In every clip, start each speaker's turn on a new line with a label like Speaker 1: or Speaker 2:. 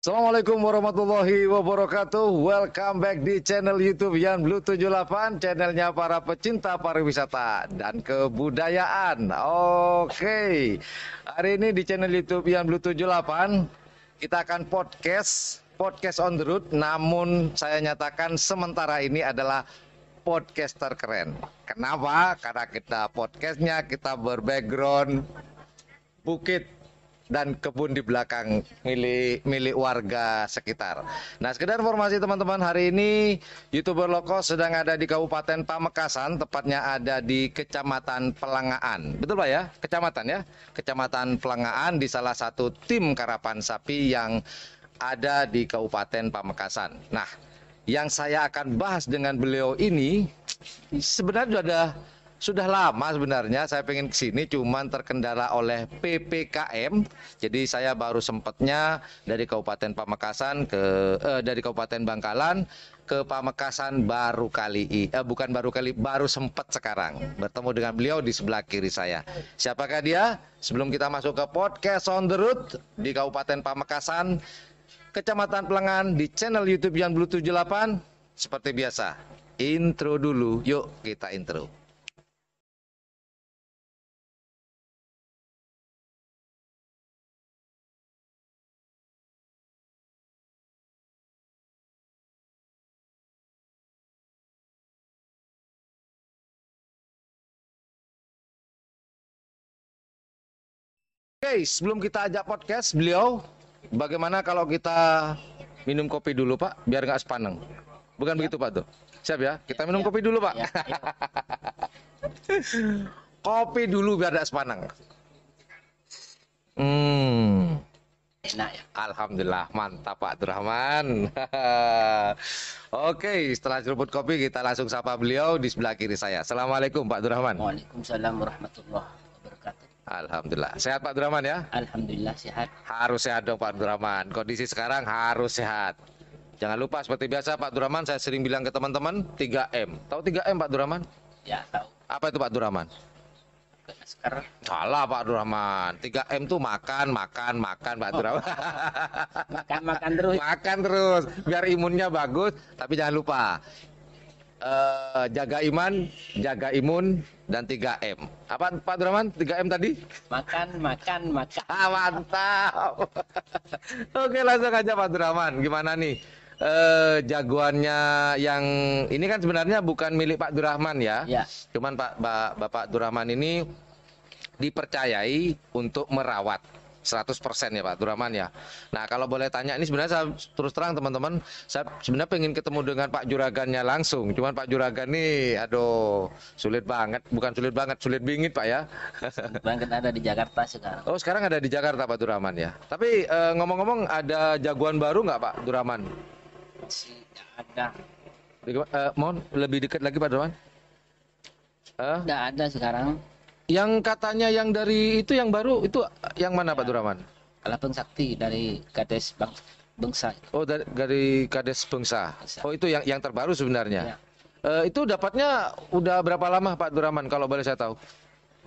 Speaker 1: Assalamualaikum warahmatullahi wabarakatuh. Welcome back di channel YouTube Yan Blue 78, channelnya para pecinta pariwisata dan kebudayaan. Oke, hari ini di channel YouTube Yan Blue 78 kita akan podcast on the road. Namun saya nyatakan sementara ini adalah podcaster keren. Kenapa? Karena kita podcastnya kita berbackground bukit dan kebun di belakang milik warga sekitar. Nah, sekedar informasi teman-teman, hari ini YouTuber Loko sedang ada di Kabupaten Pamekasan, tepatnya ada di Kecamatan Pelangaan. Betul Pak ya? Kecamatan ya? Kecamatan Pelangaan di salah satu tim karapan sapi yang ada di Kabupaten Pamekasan. Nah, yang saya akan bahas dengan beliau ini sebenarnya sudah lama sebenarnya saya pengen kesini, cuman terkendala oleh PPKM. Jadi saya baru sempatnya dari Kabupaten Pamekasan dari Kabupaten Bangkalan ke Pamekasan baru sempat sekarang bertemu dengan beliau di sebelah kiri saya. Siapakah dia? Sebelum kita masuk ke podcast on the road di Kabupaten Pamekasan, Kecamatan Pelangan di channel YouTube Yan Blue 78, seperti biasa, intro dulu. Yuk kita intro. Oke, sebelum kita ajak podcast beliau, bagaimana kalau kita minum kopi dulu Pak, biar nggak sepaneng. Bukan begitu Pak tuh? Siap ya? Kita minum kopi dulu Pak. Kopi dulu biar nggak sepaneng.
Speaker 2: Enak ya.
Speaker 1: Alhamdulillah, mantap Pak Abdurrahman. Oke, setelah seruput kopi kita langsung sapa beliau di sebelah kiri saya. Assalamualaikum Pak Abdurrahman.
Speaker 2: Waalaikumsalam warahmatullahi wabarakatuh.
Speaker 1: Alhamdulillah. Sehat Pak Abdurrahman ya?
Speaker 2: Alhamdulillah sehat.
Speaker 1: Harus sehat dong Pak Abdurrahman. Kondisi sekarang harus sehat. Jangan lupa seperti biasa Pak Abdurrahman, saya sering bilang ke teman-teman 3M. Tahu 3M Pak Abdurrahman?
Speaker 2: Ya tahu.
Speaker 1: Apa itu Pak Abdurrahman?
Speaker 2: Sekarang
Speaker 1: Salah Pak Abdurrahman. 3M tuh makan Pak Abdurrahman.
Speaker 2: makan terus.
Speaker 1: Makan terus biar imunnya bagus, tapi jangan lupa jaga iman, jaga imun, dan 3M. Apa Pak Abdurrahman? 3M tadi?
Speaker 2: Makan.
Speaker 1: Mantap. Oke, langsung aja Pak Abdurrahman. Gimana nih? Jagoannya yang ini kan sebenarnya bukan milik Pak Abdurrahman ya.
Speaker 2: Ya.
Speaker 1: Cuman Bapak Abdurrahman ini dipercayai untuk merawat 100% ya Pak Abdurrahman ya. Nah, kalau boleh tanya, ini sebenarnya saya terus terang teman-teman, saya sebenarnya pengen ketemu dengan Pak Juragannya langsung. Cuman Pak Juragan nih, aduh, sulit banget. Bukan sulit banget, sulit bingit Pak ya.
Speaker 2: Banget ada di Jakarta sekarang.
Speaker 1: Oh, sekarang ada di Jakarta Pak Abdurrahman ya. Tapi ngomong-ngomong, ada jagoan baru nggak Pak Abdurrahman?
Speaker 2: Masih ada.
Speaker 1: Mohon lebih dekat lagi Pak Abdurrahman.
Speaker 2: Tidak ada sekarang.
Speaker 1: Yang katanya yang dari itu yang baru itu yang mana Pak Abdurrahman?
Speaker 2: Kalapeng Sakti dari Kades Bangsa.
Speaker 1: Oh, dari Kades Bangsa. Oh, itu yang terbaru sebenarnya.
Speaker 2: Ya.
Speaker 1: Itu dapatnya udah berapa lama Pak Abdurrahman kalau boleh saya tahu?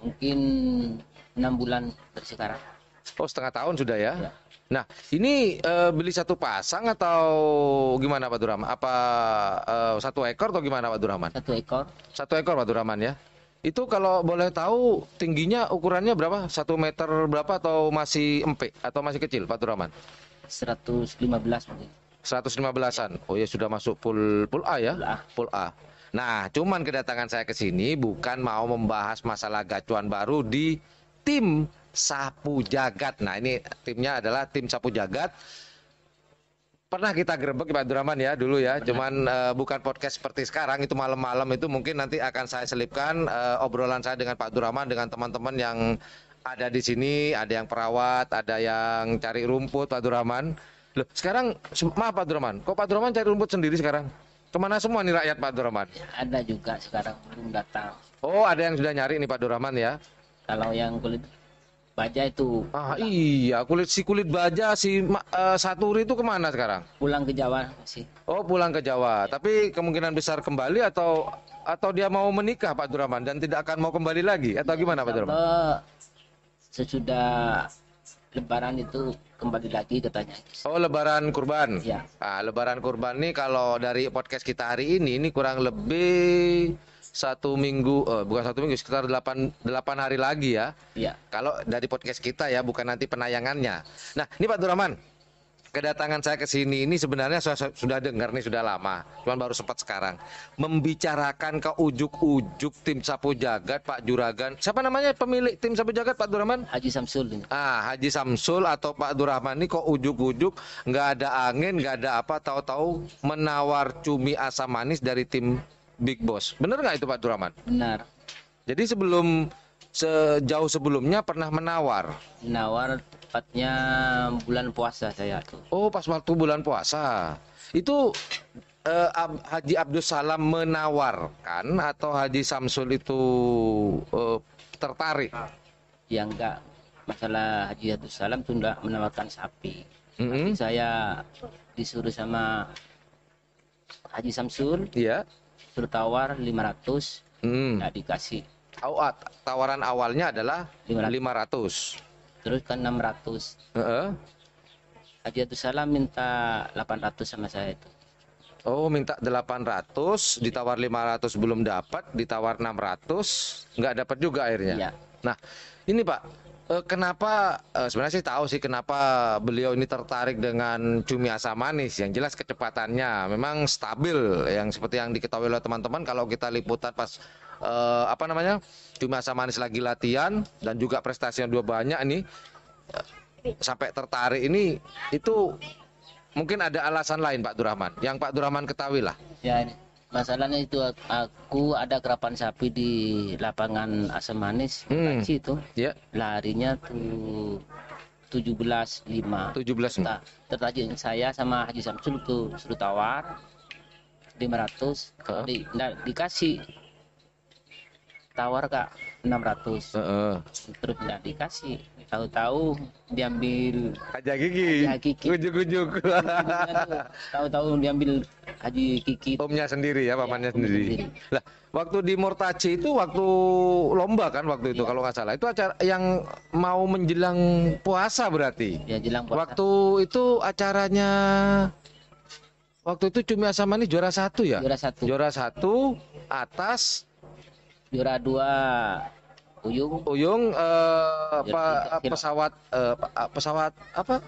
Speaker 2: Mungkin 6 bulan dari sekarang.
Speaker 1: Oh, setengah tahun sudah ya.
Speaker 2: Ya.
Speaker 1: Nah, ini beli satu pasang atau gimana Pak Abdurrahman? Apa satu ekor atau gimana Pak Abdurrahman?
Speaker 2: 1 ekor.
Speaker 1: Satu ekor Pak Abdurrahman ya. Itu kalau boleh tahu tingginya ukurannya berapa? 1 meter berapa atau masih empik atau masih kecil Pak Abdurrahman?
Speaker 2: 115 mungkin.
Speaker 1: 115-an. Oh ya, sudah masuk full A ya?
Speaker 2: Full A.
Speaker 1: Full A. Nah, cuman kedatangan saya ke sini bukan mau membahas masalah gacuan baru di tim Sapu Jagat. Nah, ini timnya adalah tim Sapu Jagat. Pernah kita gerebek Pak Abdurrahman ya dulu ya, cuman bukan podcast seperti sekarang, itu malam-malam itu mungkin nanti akan saya selipkan obrolan saya dengan Pak Abdurrahman dengan teman-teman yang ada di sini, ada yang perawat, ada yang cari rumput Pak Abdurrahman. Loh, sekarang maaf Pak Abdurrahman, kok Pak Abdurrahman cari rumput sendiri sekarang? Kemana semua nih rakyat Pak Abdurrahman?
Speaker 2: Ada juga sekarang belum datang.
Speaker 1: Oh, ada yang sudah nyari nih Pak Abdurrahman ya.
Speaker 2: Kalau yang kulit baja itu
Speaker 1: Iya, kulit baja Saturi itu kemana sekarang?
Speaker 2: pulang ke Jawa sih.
Speaker 1: Oh, pulang ke Jawa. Tapi kemungkinan besar kembali atau dia mau menikah Pak Abdurrahman dan tidak akan mau kembali lagi atau gimana Pak Abdurrahman?
Speaker 2: Sesudah Lebaran itu kembali lagi katanya.
Speaker 1: Oh, Lebaran kurban.
Speaker 2: Ya,
Speaker 1: Lebaran kurban nih kalau dari podcast kita hari ini kurang lebih satu minggu, bukan satu minggu, sekitar 8 hari lagi ya.
Speaker 2: ya.
Speaker 1: Kalau dari podcast kita ya, bukan nanti penayangannya. Nah, ini Pak Durrahman, kedatangan saya ke sini ini sebenarnya sudah dengar nih sudah lama, cuman baru sempat sekarang membicarakan ke ujuk-ujuk tim Sapu Jagat Pak Juragan. Siapa namanya pemilik tim Sapu Jagat Pak Durrahman?
Speaker 2: Haji Samsul ini.
Speaker 1: Haji Samsul atau Pak Durrahman ini kok ujuk-ujuk nggak ada angin, nggak ada apa, tahu-tahu menawar cumi asam manis dari tim Big Boss. Bener nggak itu Pak Durrahman?
Speaker 2: Benar.
Speaker 1: Jadi sejauh sebelumnya pernah menawar.
Speaker 2: Nawar tepatnya bulan puasa saya tuh.
Speaker 1: Oh, pas waktu bulan puasa. Itu Haji Abdus Salam menawarkan atau Haji Samsul itu tertarik?
Speaker 2: Ya enggak. Masalah Haji Abdus Salam tuh enggak menawarkan sapi. Tapi saya disuruh sama Haji Samsul,
Speaker 1: Iya.
Speaker 2: suruh tawar 500, enggak dikasih.
Speaker 1: Tawaran awalnya adalah 500.
Speaker 2: Terus kan 600.
Speaker 1: Heeh.
Speaker 2: Haji Abdus Salam minta 800 sama saya itu.
Speaker 1: Oh, minta 800, ditawar 500 belum dapat, ditawar 600, nggak dapat juga akhirnya.
Speaker 2: Iya.
Speaker 1: Nah, ini Pak, kenapa sebenarnya sih tahu sih kenapa beliau ini tertarik dengan cumi asam manis. Yang jelas kecepatannya memang stabil, yang seperti yang diketahui oleh teman-teman kalau kita liputan pas cumi asam manis lagi latihan dan juga prestasinya dua banyak nih, sampai tertarik ini itu mungkin ada alasan lain Pak Durrahman yang Pak Durrahman ketahui lah.
Speaker 2: Ya, masalahnya itu aku ada kerapan sapi di lapangan asam manis Bekasi itu.
Speaker 1: Ya.
Speaker 2: Larinya tuh 17.5.
Speaker 1: 17.
Speaker 2: Nah, tertarik saya sama Haji Samsul tuh suruh tawar 500. Dikasih. Tawar Kak 600. Terus nggak dikasih. Tahu-tahu diambil
Speaker 1: Haji Kiki. Ujuk-ujuk.
Speaker 2: Tahu-tahu diambil Haji Kiki.
Speaker 1: Omnya sendiri ya, pamannya sendiri.
Speaker 2: sendiri.
Speaker 1: Lah, waktu di Mortaci itu waktu lomba kan waktu itu kalau nggak salah. Itu acara yang mau menjelang puasa berarti.
Speaker 2: Ya, jelang puasa.
Speaker 1: Waktu itu acaranya cumi asam manis juara 1 ya?
Speaker 2: Juara 1.
Speaker 1: Juara 1 atas
Speaker 2: Juara 2 Uyung.
Speaker 1: Pesawat apa?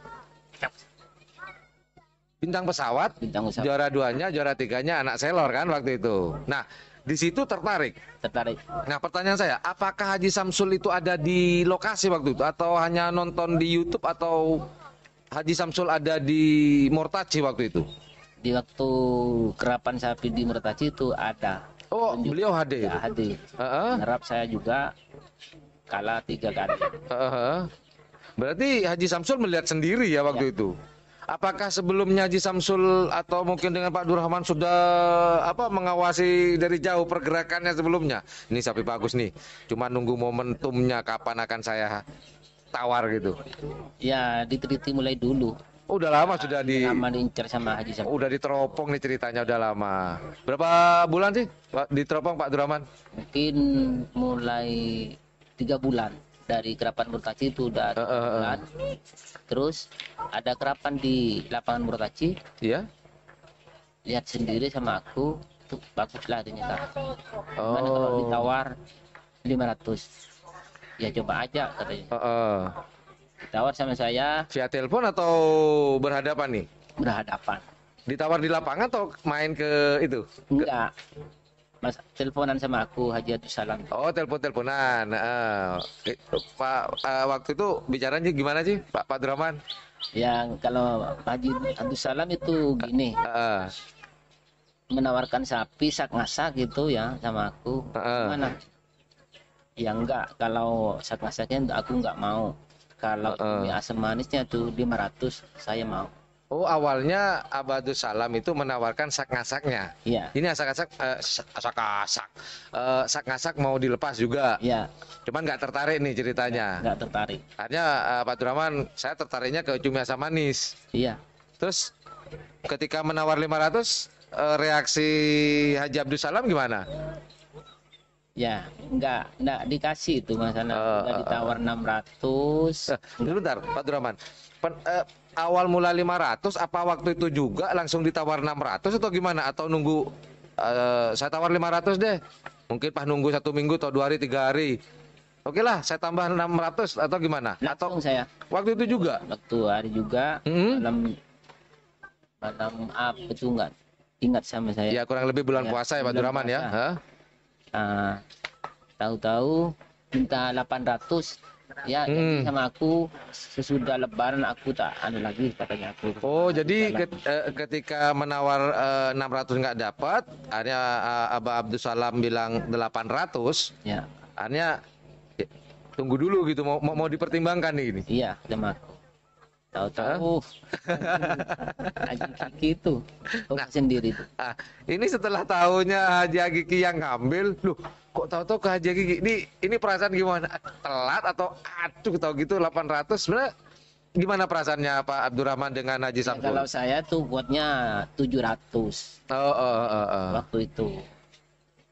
Speaker 1: Bintang pesawat. Juara 2-nya, juara 3-nya anak selor kan waktu itu. Nah, di situ tertarik. Nah, pertanyaan saya, apakah Haji Samsul itu ada di lokasi waktu itu atau hanya nonton di YouTube atau Haji Samsul ada di Mortaci waktu itu?
Speaker 2: Di waktu kerapan sapi di Mortaci itu ada.
Speaker 1: Oh, beliau hadir.
Speaker 2: Ya, hadir. Nerap saya juga kalah 3 kali.
Speaker 1: Berarti Haji Samsul melihat sendiri ya waktu itu. Apakah sebelumnya Haji Samsul atau mungkin dengan Pak Durrahman sudah mengawasi dari jauh pergerakannya sebelumnya? Ini sapi bagus nih. Cuma nunggu momentumnya kapan akan saya tawar gitu.
Speaker 2: Ya, diteliti mulai dulu.
Speaker 1: Udah lama sudah
Speaker 2: diincar sama Haji Samsul.
Speaker 1: Udah diteropong nih ceritanya, udah lama. Berapa bulan sih diteropong Pak Durrahman?
Speaker 2: Mungkin mulai 3 bulan. Dari kerapan Mortaci itu udah 3 bulan. Terus ada kerapan di lapangan Mortaci.
Speaker 1: Iya.
Speaker 2: Lihat sendiri sama aku, itu bagus lah ternyata. Gimana kalau ditawar 500? Ya coba aja katanya. Ditawar sama saya.
Speaker 1: Via telepon atau berhadapan nih?
Speaker 2: Berhadapan.
Speaker 1: Ditawar di lapangan atau main ke itu?
Speaker 2: Enggak. Mas, teleponan sama aku Haji Abdus Salam.
Speaker 1: Oh, telepon-teleponan. Pak, waktu itu bicaranya gimana sih Pak Durrahman?
Speaker 2: Yang kalau Haji Abdus Salam itu gini. Menawarkan sapi sak ngasak gitu ya sama aku. Gimana? Ya enggak, kalau sak ngasaknya aku enggak mau. Kalau asam manisnya tuh 500 saya mau.
Speaker 1: Oh, awalnya Abdus Salam itu menawarkan sak ngasaknya.
Speaker 2: Iya.
Speaker 1: Ini sak ngasak mau dilepas juga.
Speaker 2: Iya.
Speaker 1: Cuman nggak tertarik nih ceritanya.
Speaker 2: Nggak tertarik.
Speaker 1: Akhirnya Pak Durrahman, saya tertariknya ke cumi asam manis.
Speaker 2: Iya.
Speaker 1: Terus ketika menawar 500, reaksi Haji Abdus Salam gimana?
Speaker 2: Ya, enggak dikasih itu masalah. Udah ditawar 600.
Speaker 1: Bentar, Pak Abdurrahman. Awal mula 500, apa waktu itu juga langsung ditawar 600 atau gimana? Atau nunggu saya tawar 500 deh. Mungkin pas nunggu 1 minggu atau 2 hari, 3 hari. Oke lah, saya tambah 600 atau gimana?
Speaker 2: Langsung
Speaker 1: Atau
Speaker 2: saya.
Speaker 1: waktu itu juga?
Speaker 2: Waktu hari juga malam apa itu enggak ingat sama saya.
Speaker 1: Ya kurang lebih bulan
Speaker 2: Ya,
Speaker 1: puasa ya Pak
Speaker 2: bulan
Speaker 1: Abdurrahman ya.
Speaker 2: puasa.
Speaker 1: Hah?
Speaker 2: Tahu-tahu minta 800. Ya, jadi sama aku sesudah lebaran aku tak anu lagi katanya aku.
Speaker 1: Oh, jadi ketika menawar 600 nggak dapat, akhirnya Abah Abdus Salam bilang 800.
Speaker 2: Ya.
Speaker 1: Akhirnya tunggu dulu gitu, mau dipertimbangkan nih ini.
Speaker 2: Iya, sama aku. Tahu-tahu Haji Kiki itu sendiri tuh.
Speaker 1: Ini setelah tahunya Haji Hakiki yang ngambil, loh kok tahu-tahu ke Haji Hakiki? Ini perasaan gimana? Telat atau aduh tahu gitu 800? Sebenarnya gimana perasaannya Pak Abdurrahman dengan Haji
Speaker 2: Ya,
Speaker 1: Samsul?
Speaker 2: kalau saya tuh buatnya 700 waktu itu.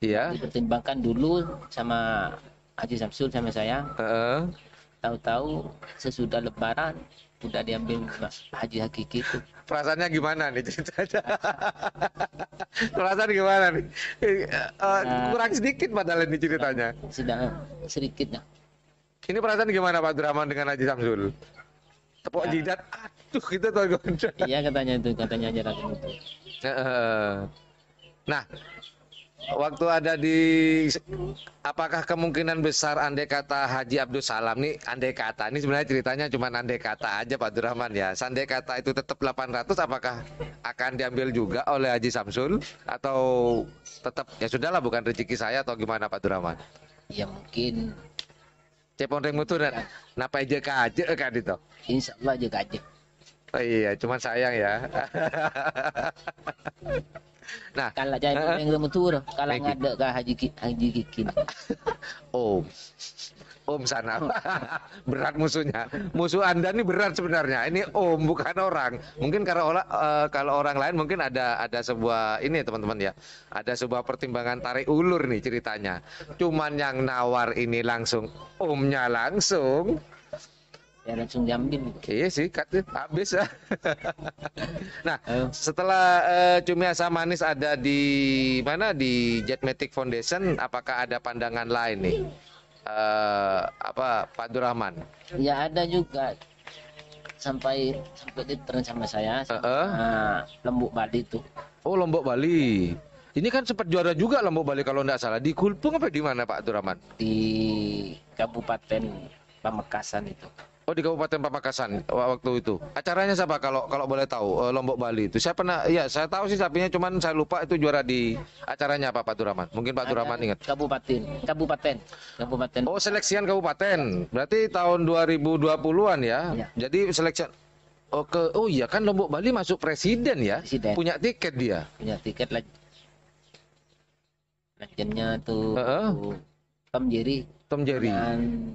Speaker 1: Iya.
Speaker 2: Dipertimbangkan dulu sama Haji Samsul sama saya. Tahu-tahu sesudah lebaran udah diambil Haji Hakiki itu.
Speaker 1: Perasaannya gimana nih ceritanya? Perasaan gimana nih? Kurang sedikit padahal ini ceritanya.
Speaker 2: Sudah sedikit ya.
Speaker 1: Ini perasaan gimana Pak Abdurrahman dengan Haji Samsul? Tepuk jidat, aduh gitu tuh.
Speaker 2: Iya katanya aja lagi itu.
Speaker 1: Nah, waktu ada di, apakah kemungkinan besar andai kata Haji Abdus Salam nih, andai kata ini sebenarnya ceritanya cuma andai kata aja Pak Abdurrahman ya. Andai kata itu tetap 800, apakah akan diambil juga oleh Haji Samsul atau tetap ya sudahlah bukan rezeki saya atau gimana Pak Abdurrahman?
Speaker 2: Ya mungkin
Speaker 1: Cepon reng mutu napa aja kaje kan itu.
Speaker 2: insya Allah aja gaji.
Speaker 1: Oh iya, cuman sayang ya. Nah,
Speaker 2: kalau jadi yang mutur, kalau nggak ada ke Haji Kiki.
Speaker 1: Om sana. Berat musuhnya. Musuh Anda ini berat sebenarnya. Ini Om bukan orang. Mungkin kalau orang lain mungkin ada sebuah ini teman-teman ya. Ada sebuah pertimbangan tarik ulur nih ceritanya. Cuman yang nawar ini langsung Omnya langsung.
Speaker 2: Ya langsung diambil.
Speaker 1: Iya sih, habis ya. Nah, setelah Cumi Asam Manis ada di mana di Jetmatic Foundation, apakah ada pandangan lain nih? Pak Abdurrahman?
Speaker 2: Ya ada juga sampai diteran sama saya Lombok Bali itu.
Speaker 1: Oh, Lombok Bali. Ini kan sempat juara juga Lombok Bali kalau nggak salah. Di Kulpung apa di mana Pak Abdurrahman?
Speaker 2: Di Kabupaten Pamekasan itu.
Speaker 1: Oh, di Kabupaten Pamekasan waktu itu. Acaranya siapa kalau boleh tahu Lombok Bali itu? Saya pernah, ya saya tahu sih sapinya, cuman saya lupa itu juara di acaranya apa Pak Abdurrahman? Mungkin Pak Abdurrahman ingat.
Speaker 2: Kabupaten.
Speaker 1: Oh, seleksian kabupaten. Berarti tahun 2020-an ya.
Speaker 2: Ya.
Speaker 1: Jadi seleksian. Oh iya kan Lombok Bali masuk presiden ya.
Speaker 2: Presiden.
Speaker 1: Punya tiket dia.
Speaker 2: Punya tiket legendnya tuh Tom Jerry. Dan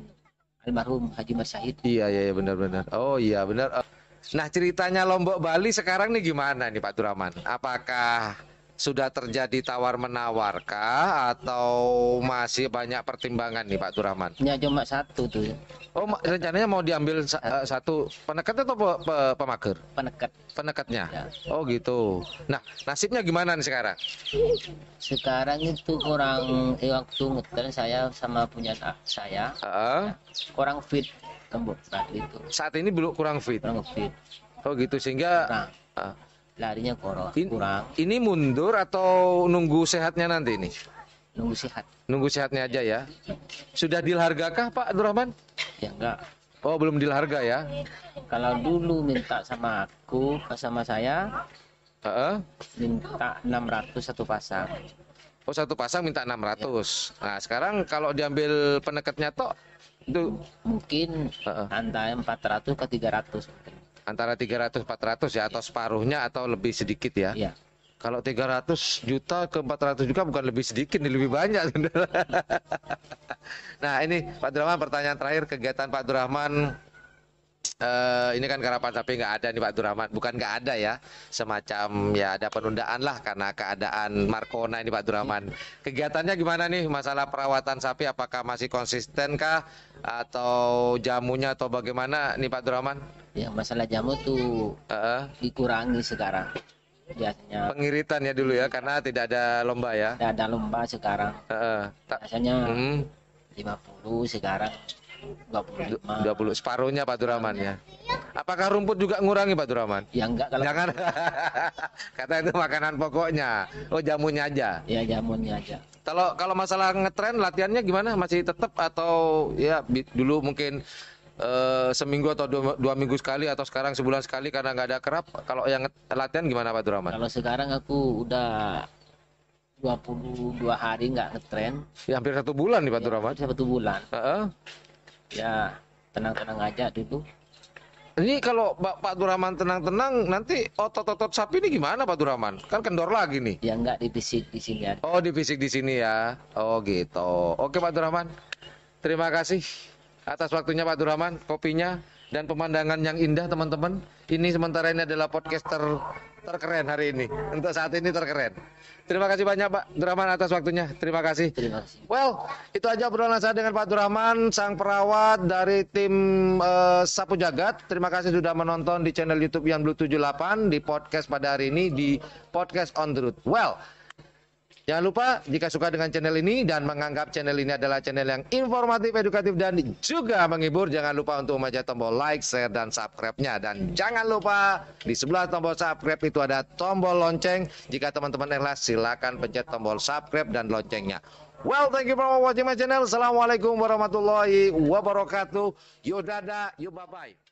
Speaker 2: almarhum Haji Mas Syahid.
Speaker 1: Iya benar-benar. Oh iya benar. Nah, ceritanya Lombok Bali sekarang nih gimana nih Pak Abdurrahman? Apakah sudah terjadi tawar-menawar,kah atau masih banyak pertimbangan nih Pak Abdurrahman?
Speaker 2: Ya cuma satu tuh.
Speaker 1: Oh, rencananya mau diambil satu penekat atau pemager? Penekatnya. Ya. Oh gitu. Nah, nasibnya gimana nih sekarang?
Speaker 2: Sekarang itu kurang waktu ngeter saya sama punya saya. Kurang fit Lombok Bali itu.
Speaker 1: Saat ini belum kurang fit. Oh gitu sehingga
Speaker 2: larinya kurang.
Speaker 1: Ini mundur atau nunggu sehatnya nanti nih?
Speaker 2: Nunggu sehat.
Speaker 1: Nunggu sehatnya aja ya. Sudah deal hargakah Pak Abdurrahman?
Speaker 2: Ya enggak.
Speaker 1: Oh, belum deal harga ya.
Speaker 2: Kalau dulu minta sama aku, sama saya, minta 600 satu pasang.
Speaker 1: Oh, satu pasang minta 600. Ya. Nah, sekarang kalau diambil penekatnya toh itu
Speaker 2: mungkin antara 400 ke 300.
Speaker 1: Antara 300 400 ya, atau separuhnya atau lebih sedikit ya.
Speaker 2: Iya.
Speaker 1: Kalau 300 juta ke 400 juta bukan lebih sedikit, lebih banyak. Nah ini Pak Abdurrahman, pertanyaan terakhir, kegiatan Pak Abdurrahman ini kan karapan sapi nggak ada nih Pak Abdurrahman, bukan nggak ada ya, semacam ya ada penundaan lah karena keadaan Markona ini Pak Abdurrahman. Kegiatannya gimana nih masalah perawatan sapi, apakah masih konsisten kah atau jamunya atau bagaimana nih Pak Abdurrahman?
Speaker 2: Ya masalah jamu tuh dikurangi sekarang. Biasanya
Speaker 1: Pengiritan ya dulu ya karena tidak ada lomba ya.
Speaker 2: tidak ada lomba sekarang. Biasanya 50 sekarang 25.
Speaker 1: 20 separuhnya Pak Abdurrahman ya. Apakah rumput juga ngurangi Pak Abdurrahman?
Speaker 2: Ya enggak kalau
Speaker 1: Jangan. Kata itu makanan pokoknya. Oh, jamunya aja.
Speaker 2: ya jamunya aja.
Speaker 1: Kalau masalah ngetren latihannya gimana? Masih tetap atau ya dulu mungkin seminggu atau dua minggu sekali atau sekarang sebulan sekali karena nggak ada kerap? Kalau yang latihan gimana Pak Abdurrahman?
Speaker 2: Kalau sekarang aku udah 22 hari nggak ngetren.
Speaker 1: Ya, hampir 1 bulan nih Pak Abdurrahman.
Speaker 2: Ya, 1 bulan. Ya tenang-tenang aja dulu.
Speaker 1: Ini kalau Pak Abdurrahman tenang-tenang, nanti otot-otot sapi ini gimana Pak Abdurrahman? Kan kendor lagi nih.
Speaker 2: Ya enggak dipisik di sini ya.
Speaker 1: Oh, difisik di sini ya. Oh gitu. Oke Pak Abdurrahman. Terima kasih atas waktunya Pak Abdurrahman, kopinya dan pemandangan yang indah teman-teman. Ini sementara ini adalah podcaster terkeren hari ini. Untuk saat ini terkeren. Terima kasih banyak Pak Abdurrahman atas waktunya. Terima kasih.
Speaker 2: Terima kasih.
Speaker 1: Well, itu aja obrolan saya dengan Pak Abdurrahman, sang perawat dari tim Sapu Jagat. Terima kasih sudah menonton di channel YouTube Yan Blue 78 di podcast pada hari ini di Podcast on the Road. Well, jangan lupa jika suka dengan channel ini dan menganggap channel ini adalah channel yang informatif, edukatif, dan juga menghibur, jangan lupa untuk mencet tombol like, share, dan subscribe-nya. Dan jangan lupa di sebelah tombol subscribe itu ada tombol lonceng. Jika teman-teman ikhlas, silakan pencet tombol subscribe dan loncengnya. Well, thank you for watching my channel. Assalamualaikum warahmatullahi wabarakatuh. Yo dadah, yo bye-bye.